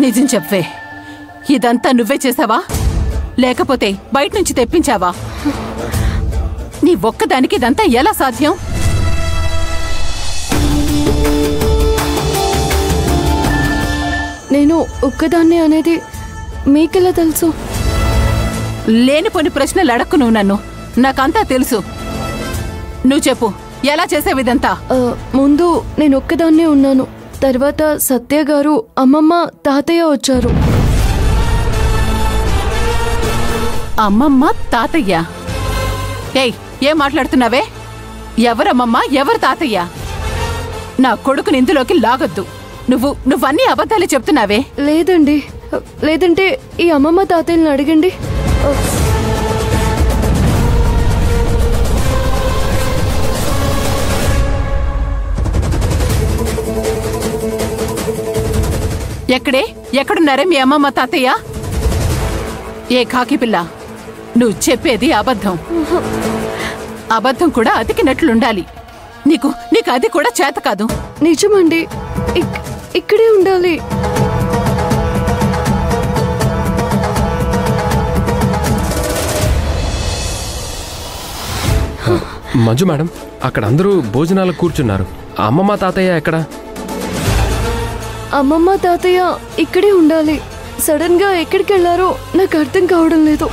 నిజం చెప్పవే, ఇదంతా నువ్వే చేసావా లేకపోతే బయట నుంచి తెప్పించావా? నీ ఒక్కదానికి ఇదంతా ఎలా సాధ్యం? నేను ఒక్కదాన్నే అనేది మీకెలా తెలుసు? లేనిపోని ప్రశ్నలు అడక్కు నువ్వు నన్ను. నాకంతా తెలుసు. నువ్వు చెప్పు, ఎలా చేసావిదంతా? ముందు నేను ఒక్కదాన్నే ఉన్నాను. తర్వాత సత్య గారు, అమ్మమ్మ, తాతయ్య వచ్చారు. అమ్మమ్మ, తాతయ్య? ఏయ్, ఏం మాట్లాడుతున్నావే? ఎవరమ్మమ్మ, ఎవరు తాతయ్య? నా కొడుకుని ఇందులోకి లాగొద్దు. నువ్వన్నీ అబద్ధాలే చెప్తున్నావే. లేదండి, లేదంటే ఈ అమ్మమ్మ తాతయ్యని అడగండి. ఎక్కడున్నారే మీ అమ్మమ్మ తాతయ్య? ఏ కాకి పిల్ల, నువ్వు చెప్పేది అబద్ధం. అబద్ధం కూడా అతికినట్లుండాలి. నీకు అది కూడా చేత కాదు. నిజమండి, ఇక్కడే ఉండాలి. మంజు మేడం, అక్కడ అందరూ భోజనాలకు కూర్చున్నారు. అమ్మమ్మ తాతయ్య ఎక్కడ? అమ్మమ్మ తాతయ్య ఇక్కడే ఉండాలి. సడన్ గా ఎక్కడికి వెళ్లారో నాకు అర్థం కావడం లేదు.